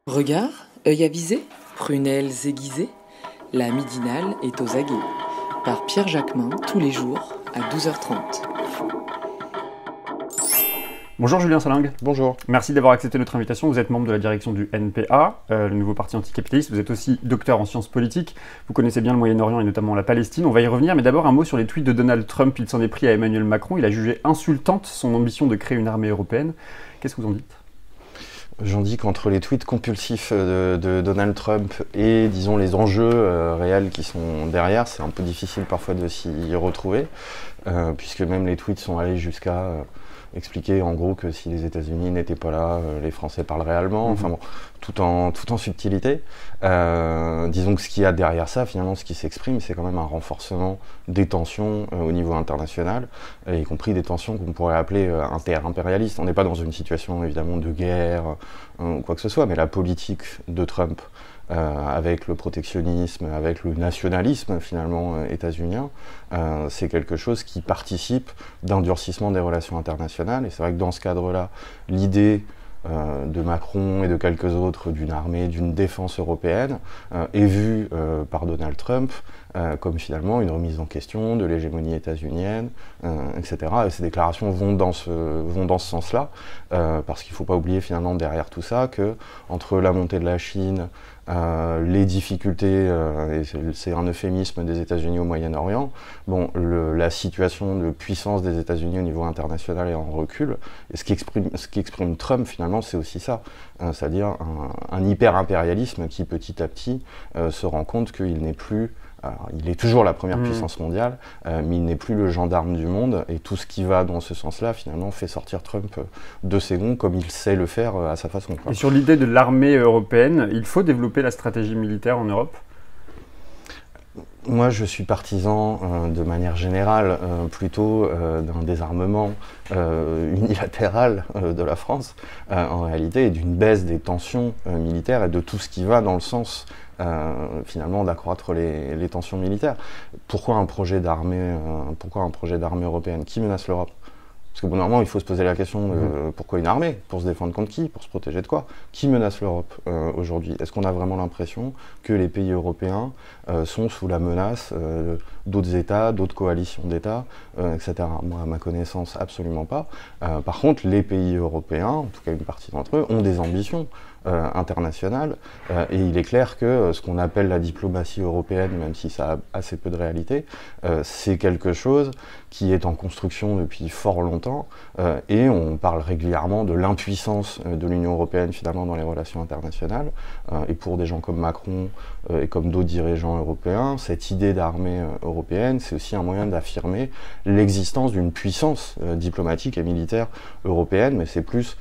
Regard, œil avisé, prunelles aiguisées, la midinale est aux aguets. Par Pierre Jacquemin, tous les jours, à 12h30. Bonjour Julien Salingue. Bonjour. Merci d'avoir accepté notre invitation. Vous êtes membre de la direction du NPA, le nouveau parti anticapitaliste. Vous êtes aussi docteur en sciences politiques. Vous connaissez bien le Moyen-Orient et notamment la Palestine. On va y revenir, mais d'abord un mot sur les tweets de Donald Trump. Il s'en est pris à Emmanuel Macron. Il a jugé insultante son ambition de créer une armée européenne. Qu'est-ce que vous en dites ? J'en dis qu'entre les tweets compulsifs de Donald Trump et, disons, les enjeux réels qui sont derrière, c'est un peu difficile parfois de s'y retrouver, puisque même les tweets sont allés jusqu'à expliquer en gros que si les États-Unis n'étaient pas là, les Français parleraient allemand, enfin bon, tout en subtilité. Disons que ce qu'il y a derrière ça, finalement, ce qui s'exprime, c'est quand même un renforcement des tensions au niveau international, y compris des tensions qu'on pourrait appeler inter-impérialistes. On n'est pas dans une situation, évidemment, de guerre ou quoi que ce soit, mais la politique de Trump, avec le protectionnisme, avec le nationalisme finalement états-unien, c'est quelque chose qui participe d'un durcissement des relations internationales. Et c'est vrai que dans ce cadre-là, l'idée de Macron et de quelques autres d'une armée, d'une défense européenne, est vue par Donald Trump comme finalement une remise en question de l'hégémonie états-unienne, etc. Et ces déclarations vont dans ce sens-là, parce qu'il ne faut pas oublier finalement derrière tout ça que entre la montée de la Chine, les difficultés, et c'est un euphémisme des États-Unis au Moyen-Orient, bon, la situation de puissance des États-Unis au niveau international est en recul, et ce qui exprime Trump finalement, c'est aussi ça, c'est-à-dire un hyper-impérialisme qui petit à petit se rend compte qu'il n'est plus... Alors, il est toujours la première puissance mondiale, mais il n'est plus le gendarme du monde, et tout ce qui va dans ce sens-là, finalement, fait sortir Trump de ses gonds, comme il sait le faire à sa façon. Et sur l'idée de l'armée européenne, il faut développer la stratégie militaire en Europe ? Moi, je suis partisan, de manière générale, plutôt d'un désarmement unilatéral de la France, en réalité, et d'une baisse des tensions militaires et de tout ce qui va dans le sens finalement d'accroître les tensions militaires. Pourquoi un projet d'armée européenne? Qui menace l'Europe? Parce que bon, normalement, il faut se poser la question de pourquoi une armée? Pour se défendre contre qui? Pour se protéger de quoi? Qui menace l'Europe aujourd'hui? Est-ce qu'on a vraiment l'impression que les pays européens sont sous la menace d'autres États, d'autres coalitions d'États, etc. Moi, à ma connaissance, absolument pas. Par contre, les pays européens, en tout cas une partie d'entre eux, ont des ambitions internationales, et il est clair que ce qu'on appelle la diplomatie européenne, même si ça a assez peu de réalité, c'est quelque chose qui est en construction depuis fort longtemps, et on parle régulièrement de l'impuissance de l'Union européenne finalement dans les relations internationales, et pour des gens comme Macron et comme d'autres dirigeants européens, cette idée d'armée européenne, c'est aussi un moyen d'affirmer l'existence d'une puissance diplomatique et militaire européenne, mais c'est plus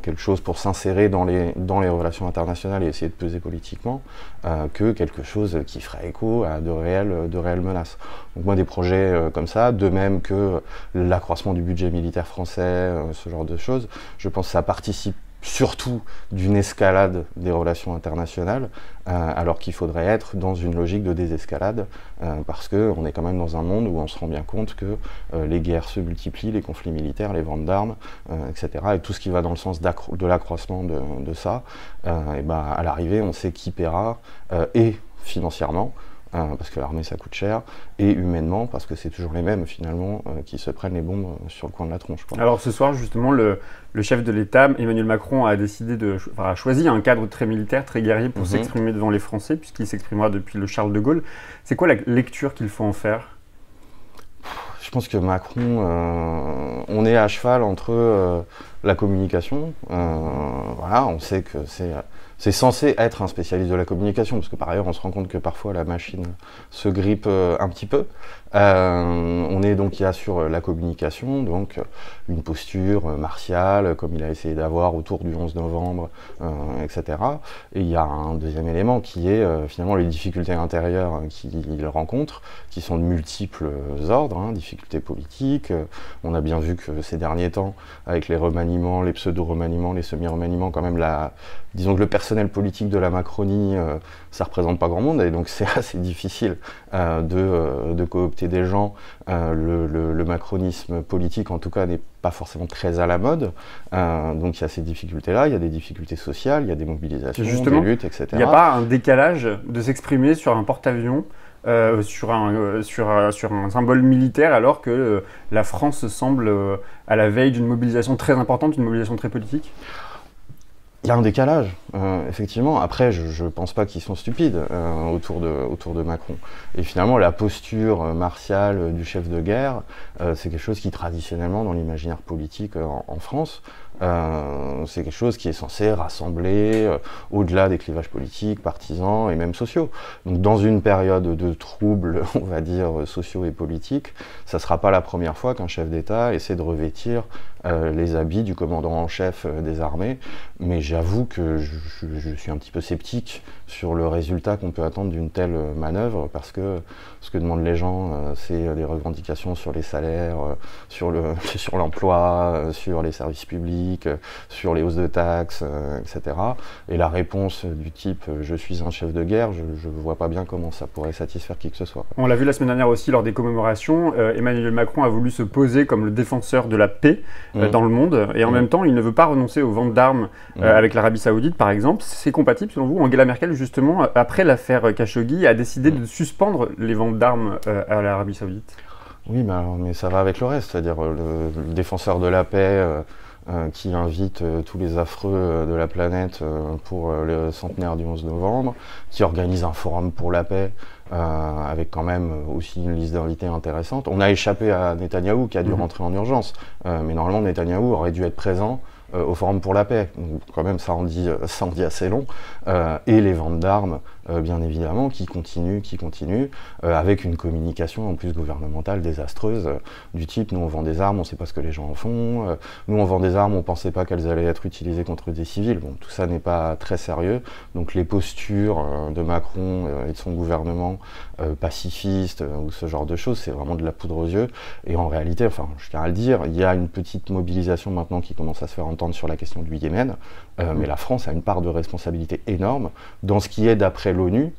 quelque chose pour s'insérer dans les relations internationales et essayer de peser politiquement, que quelque chose qui ferait écho à de réelles menaces. Donc moi, des projets comme ça, de même que l'accroissement du budget militaire français, ce genre de choses, je pense que ça participe surtout d'une escalade des relations internationales, alors qu'il faudrait être dans une logique de désescalade, parce qu'on est quand même dans un monde où on se rend bien compte que les guerres se multiplient, les conflits militaires, les ventes d'armes, etc. Et tout ce qui va dans le sens de l'accroissement de ça, et ben, à l'arrivée, on sait qui paiera, et financièrement, parce que l'armée ça coûte cher, et humainement, parce que c'est toujours les mêmes finalement qui se prennent les bombes sur le coin de la tronche, quoi. Alors ce soir justement, le chef de l'État, Emmanuel Macron, a choisi un cadre très militaire, très guerrier pour s'exprimer devant les Français, puisqu'il s'exprimera depuis le Charles de Gaulle. C'est quoi la lecture qu'il faut en faire ? Je pense que Macron, on est à cheval entre la communication, voilà, on sait que c'est censé être un spécialiste de la communication, parce que par ailleurs on se rend compte que parfois la machine se grippe un petit peu. On est donc, il y a sur la communication, donc une posture martiale, comme il a essayé d'avoir autour du 11 novembre, etc. Et il y a un deuxième élément qui est finalement les difficultés intérieures qu'il rencontre, qui sont de multiples ordres, difficultés politiques. On a bien vu que ces derniers temps, avec les remaniements remaniements, les pseudo-remaniements, les semi-remaniements, quand même, disons que le personnel politique de la Macronie, ça représente pas grand monde, et donc c'est assez difficile de coopter des gens. Le macronisme politique, en tout cas, n'est pas forcément très à la mode, donc il y a ces difficultés-là, il y a des difficultés sociales, il y a des mobilisations, des luttes, etc. Il n'y a pas un décalage de s'exprimer sur un porte-avions, sur un symbole militaire, alors que la France semble à la veille d'une mobilisation très importante, d'une mobilisation très politique? Il y a un décalage, effectivement. Après, je ne pense pas qu'ils sont stupides autour de Macron. Et finalement, la posture martiale du chef de guerre, c'est quelque chose qui, traditionnellement, dans l'imaginaire politique en France, c'est quelque chose qui est censé rassembler au-delà des clivages politiques, partisans et même sociaux. Donc dans une période de troubles, on va dire, sociaux et politiques, ça ne sera pas la première fois qu'un chef d'État essaie de revêtir les habits du commandant en chef des armées, mais j'avoue que je suis un petit peu sceptique sur le résultat qu'on peut attendre d'une telle manœuvre, parce que ce que demandent les gens, c'est des revendications sur les salaires, sur l'emploi, sur les services publics, sur les hausses de taxes, etc. Et la réponse du type « je suis un chef de guerre », je ne vois pas bien comment ça pourrait satisfaire qui que ce soit. On l'a vu la semaine dernière aussi lors des commémorations, Emmanuel Macron a voulu se poser comme le défenseur de la paix dans le monde, et en même temps il ne veut pas renoncer aux ventes d'armes avec l'Arabie Saoudite par exemple. C'est compatible selon vous? Angela Merkel justement, après l'affaire Khashoggi, a décidé de suspendre les ventes d'armes à l'Arabie Saoudite. Oui, mais ça va avec le reste, c'est-à-dire le défenseur de la paix qui invite tous les affreux de la planète pour le centenaire du 11 novembre, qui organise un forum pour la paix avec quand même aussi une liste d'invités intéressante. On a échappé à Netanyahou qui a dû rentrer en urgence, mais normalement Netanyahou aurait dû être présent au Forum pour la paix. Donc, quand même, ça en dit assez long. Et les ventes d'armes, bien évidemment, qui continuent, avec une communication en plus gouvernementale désastreuse, du type « nous on vend des armes, on ne sait pas ce que les gens en font, nous on vend des armes, on ne pensait pas qu'elles allaient être utilisées contre des civils ». Bon, tout ça n'est pas très sérieux. Donc les postures de Macron et de son gouvernement pacifiste ou ce genre de choses, c'est vraiment de la poudre aux yeux. Et en réalité, enfin, je tiens à le dire, il y a une petite mobilisation maintenant qui commence à se faire entendre sur la question du Yémen, mais la France a une part de responsabilité énorme dans ce qui est, d'après l'ONU,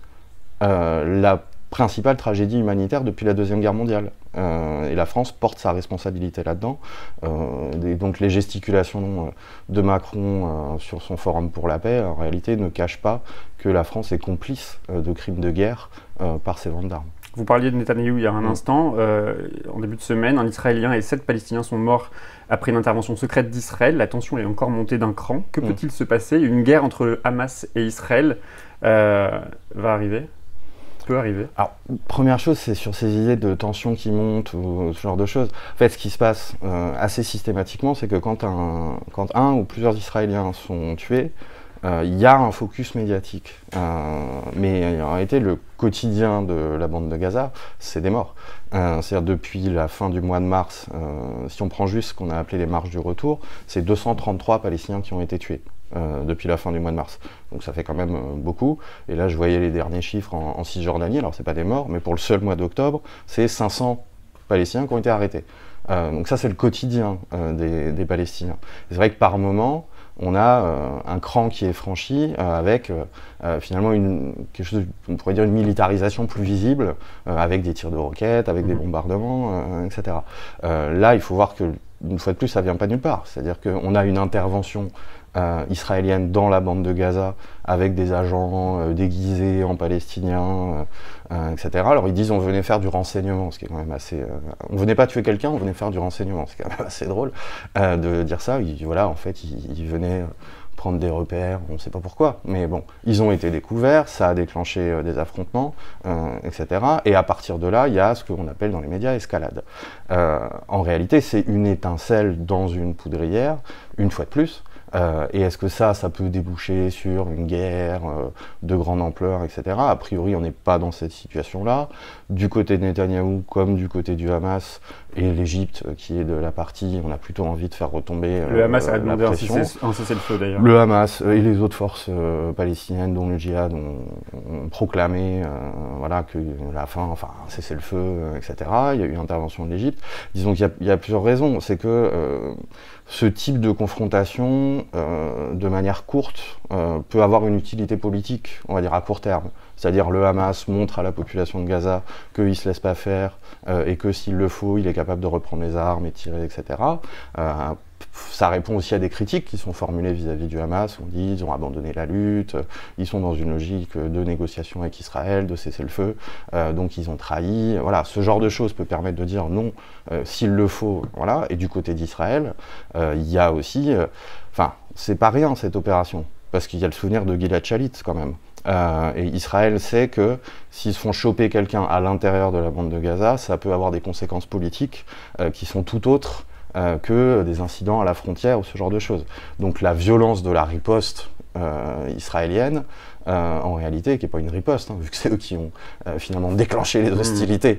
la principale tragédie humanitaire depuis la Deuxième Guerre mondiale. Et la France porte sa responsabilité là-dedans. Et donc les gesticulations de Macron sur son forum pour la paix, en réalité, ne cachent pas que la France est complice de crimes de guerre par ses ventes d'armes. Vous parliez de Netanyahou il y a un instant. En début de semaine, un Israélien et 7 Palestiniens sont morts après une intervention secrète d'Israël. La tension est encore montée d'un cran. Que peut-il se passer? Une guerre entre le Hamas et Israël va arriver? Peut arriver? Alors, première chose, c'est sur ces idées de tension qui montent ou ce genre de choses. En fait, ce qui se passe assez systématiquement, c'est que quand un ou plusieurs Israéliens sont tués, il y a un focus médiatique. Mais en réalité, le quotidien de la bande de Gaza, c'est des morts. C'est-à-dire depuis la fin du mois de mars, si on prend juste ce qu'on a appelé les marches du retour, c'est 233 Palestiniens qui ont été tués depuis la fin du mois de mars. Donc ça fait quand même beaucoup. Et là, je voyais les derniers chiffres en Cisjordanie. Alors, c'est pas des morts, mais pour le seul mois d'octobre, c'est 500 Palestiniens qui ont été arrêtés. Donc ça, c'est le quotidien des Palestiniens. C'est vrai que par moment, on a un cran qui est franchi avec finalement quelque chose, on pourrait dire une militarisation plus visible, avec des tirs de roquettes, avec des bombardements, etc. Là, il faut voir que, une fois de plus, ça vient pas nulle part. C'est-à-dire qu'on a une intervention israélienne dans la bande de Gaza avec des agents déguisés en palestiniens, etc. Alors ils disent on venait faire du renseignement, ce qui est quand même assez... on venait pas tuer quelqu'un, on venait faire du renseignement, c'est quand même assez drôle de dire ça. Voilà, en fait, ils venaient prendre des repères, on ne sait pas pourquoi, mais bon, ils ont été découverts, ça a déclenché des affrontements, etc. Et à partir de là, il y a ce qu'on appelle dans les médias escalade. En réalité, c'est une étincelle dans une poudrière, une fois de plus. Et est-ce que ça peut déboucher sur une guerre de grande ampleur, etc. A priori, on n'est pas dans cette situation-là. Du côté de Netanyahou, comme du côté du Hamas et l'Égypte, qui est de la partie, on a plutôt envie de faire retomber le Hamas a demandé la pression. un cessez-le-feu, d'ailleurs. Le Hamas et les autres forces palestiniennes, dont le djihad, ont proclamé voilà, que la fin, enfin, cessez-le-feu, etc. Il y a eu intervention de l'Égypte. Disons qu'il y a plusieurs raisons. C'est que ce type de confrontation, de manière courte, peut avoir une utilité politique, on va dire à court terme. C'est-à-dire le Hamas montre à la population de Gaza qu'il ne se laisse pas faire et que s'il le faut, il est capable de reprendre les armes et tirer, etc. Ça répond aussi à des critiques qui sont formulées vis-à-vis du Hamas. On dit qu'ils ont abandonné la lutte, ils sont dans une logique de négociation avec Israël, de cessez-le-feu, donc ils ont trahi. Voilà, ce genre de choses peut permettre de dire non, s'il le faut. Voilà. Et du côté d'Israël, il y a aussi... Enfin, c'est pas rien cette opération, parce qu'il y a le souvenir de Gilad Shalit quand même. Et Israël sait que s'ils se font choper quelqu'un à l'intérieur de la bande de Gaza, ça peut avoir des conséquences politiques qui sont tout autres que des incidents à la frontière ou ce genre de choses. Donc la violence de la riposte israélienne, en réalité, qui n'est pas une riposte, vu que c'est eux qui ont finalement déclenché les hostilités,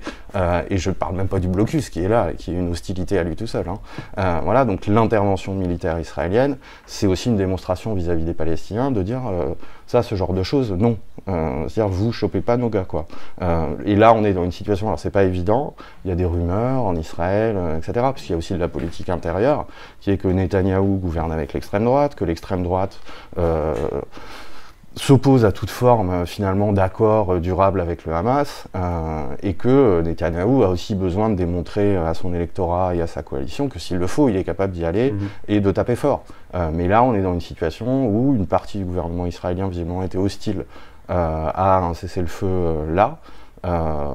et je ne parle même pas du blocus qui est là, et qui est une hostilité à lui tout seul. Voilà, donc l'intervention militaire israélienne, c'est aussi une démonstration vis-à-vis des Palestiniens de dire ça, ce genre de choses, non. C'est-à-dire, vous chopez pas nos gars, quoi. Et là, on est dans une situation, alors c'est pas évident, il y a des rumeurs en Israël, etc., parce qu'il y a aussi de la politique intérieure, qui est que Netanyahou gouverne avec l'extrême droite, que l'extrême droite s'oppose à toute forme finalement d'accord durable avec le Hamas et que Netanyahou a aussi besoin de démontrer à son électorat et à sa coalition que s'il le faut, il est capable d'y aller et de taper fort. Mais là, on est dans une situation où une partie du gouvernement israélien visiblement était hostile à un cessez-le-feu là.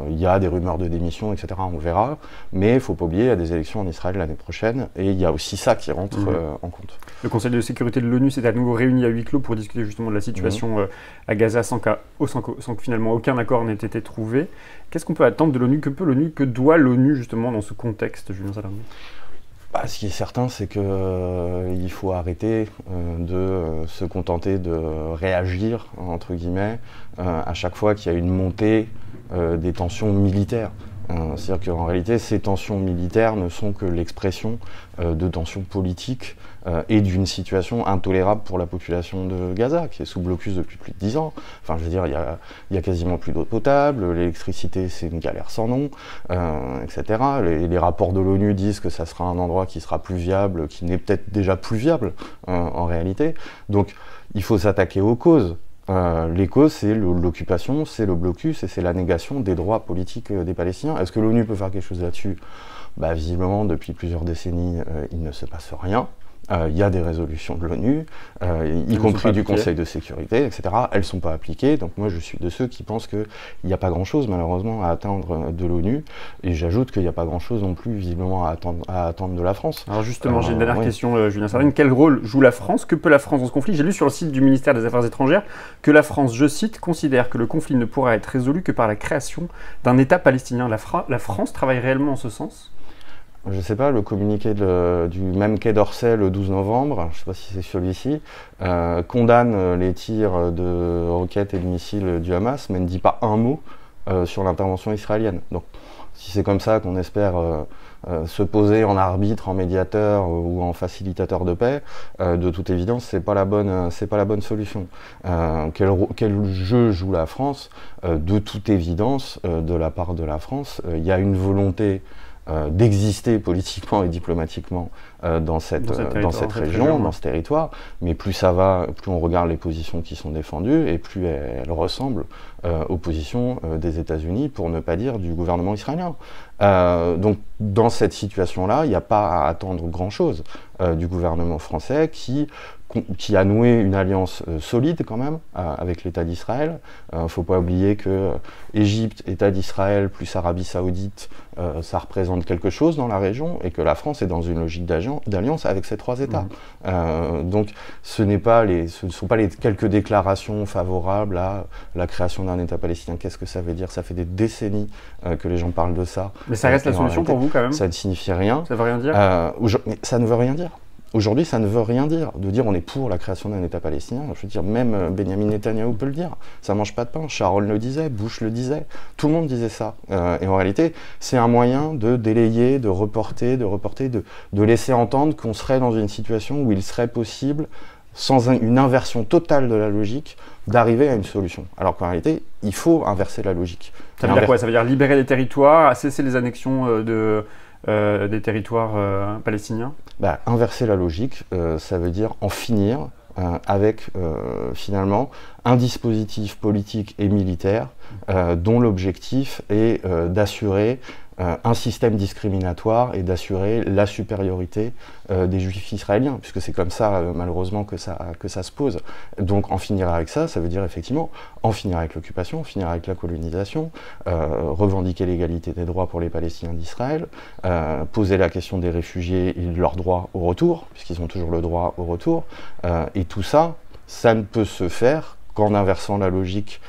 Il y a des rumeurs de démission, etc., on verra, mais il ne faut pas oublier, il y a des élections en Israël l'année prochaine, et il y a aussi ça qui rentre en compte. Le Conseil de sécurité de l'ONU s'est à nouveau réuni à huis clos pour discuter justement de la situation à Gaza sans que finalement aucun accord n'ait été trouvé. Qu'est-ce qu'on peut attendre de l'ONU? Que peut l'ONU? Que doit l'ONU justement dans ce contexte, Julien Salerno? Ce qui est certain, c'est qu'il faut arrêter de se contenter de réagir, entre guillemets, à chaque fois qu'il y a une montée des tensions militaires. C'est-à-dire qu'en réalité, ces tensions militaires ne sont que l'expression de tensions politiques et d'une situation intolérable pour la population de Gaza, qui est sous blocus depuis plus de 10 ans. Enfin, je veux dire, il y a quasiment plus d'eau potable, l'électricité, c'est une galère sans nom, etc. Les rapports de l'ONU disent que ça sera un endroit qui sera plus viable, qui n'est peut-être déjà plus viable en réalité. Donc, il faut s'attaquer aux causes. Les causes, c'est l'occupation, c'est le blocus et c'est la négation des droits politiques des Palestiniens. Est-ce que l'ONU peut faire quelque chose là-dessus? Visiblement, depuis plusieurs décennies, il ne se passe rien. Il y a des résolutions de l'ONU, y compris du Conseil de sécurité, etc. Elles ne sont pas appliquées, donc moi je suis de ceux qui pensent qu'il n'y a pas grand-chose malheureusement à attendre de l'ONU, et j'ajoute qu'il n'y a pas grand-chose non plus visiblement à attendre de la France. Alors justement, j'ai une dernière question, Julien Salerno. Quel rôle joue la France? Que peut la France dans ce conflit? J'ai lu sur le site du ministère des Affaires étrangères que la France, je cite, considère que le conflit ne pourra être résolu que par la création d'un État palestinien. La France travaille réellement en ce sens? Je ne sais pas, le communiqué du même Quai d'Orsay le 12 novembre, je ne sais pas si c'est celui-ci, condamne les tirs de roquettes et de missiles du Hamas, mais ne dit pas un mot sur l'intervention israélienne. Donc, si c'est comme ça qu'on espère se poser en arbitre, en médiateur ou en facilitateur de paix, de toute évidence, c'est pas la bonne solution. Quel jeu joue la France? De toute évidence, de la part de la France, il y a une volonté d'exister politiquement et diplomatiquement dans cette région, dans ce territoire, mais plus ça va, plus on regarde les positions qui sont défendues et plus elles ressemblent aux positions des États-Unis, pour ne pas dire du gouvernement israélien. Donc dans cette situation-là, il n'y a pas à attendre grand-chose du gouvernement français qui a noué une alliance solide quand même avec l'État d'Israël. Il ne faut pas oublier que Égypte, État d'Israël plus Arabie Saoudite, ça représente quelque chose dans la région, et que la France est dans une logique d'alliance avec ces trois États. Donc ce ne sont pas les quelques déclarations favorables à la création d'un État palestinien. Qu'est-ce que ça veut dire? Ça fait des décennies que les gens parlent de ça. Mais ça reste la solution pour vous quand même? Ça ne signifie rien. Ça ne veut rien dire? Ça ne veut rien dire. Aujourd'hui, ça ne veut rien dire de dire on est pour la création d'un État palestinien. Je veux dire, même Benjamin Netanyahou peut le dire. Ça mange pas de pain. Sharon le disait, Bush le disait. Tout le monde disait ça. Et en réalité, c'est un moyen de délayer, de reporter, de laisser entendre qu'on serait dans une situation où il serait possible, sans une inversion totale de la logique, d'arriver à une solution. Alors qu'en réalité, il faut inverser la logique. Ça veut dire quoi? Ça veut dire libérer les territoires, cesser les annexions des territoires palestiniens? Inverser la logique, ça veut dire en finir avec finalement un dispositif politique et militaire dont l'objectif est d'assurer un système discriminatoire et d'assurer la supériorité des juifs israéliens, puisque c'est comme ça malheureusement que ça se pose. Donc en finir avec ça, ça veut dire effectivement en finir avec l'occupation, en finir avec la colonisation, revendiquer l'égalité des droits pour les Palestiniens d'Israël, poser la question des réfugiés et de leur droit au retour, puisqu'ils ont toujours le droit au retour, et tout ça, ça ne peut se faire qu'en inversant la logique,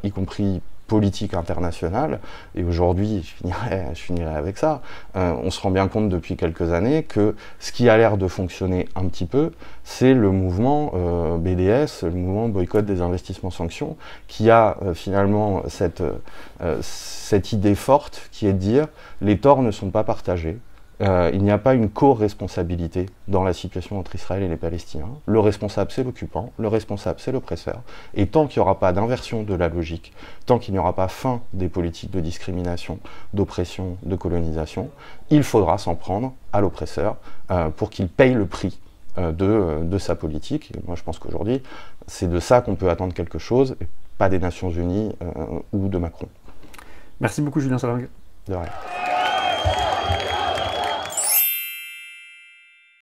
y compris politique internationale, et aujourd'hui, je finirai avec ça, on se rend bien compte depuis quelques années que ce qui a l'air de fonctionner un petit peu, c'est le mouvement BDS, le mouvement boycott des investissements sanctions, qui a finalement cette idée forte qui est de dire les torts ne sont pas partagés. Il n'y a pas une co-responsabilité dans la situation entre Israël et les Palestiniens. Le responsable, c'est l'occupant, le responsable, c'est l'oppresseur. Et tant qu'il n'y aura pas d'inversion de la logique, tant qu'il n'y aura pas fin des politiques de discrimination, d'oppression, de colonisation, il faudra s'en prendre à l'oppresseur pour qu'il paye le prix de sa politique. Et moi, je pense qu'aujourd'hui, c'est de ça qu'on peut attendre quelque chose, et pas des Nations Unies ou de Macron. Merci beaucoup, Julien Saleng. De rien.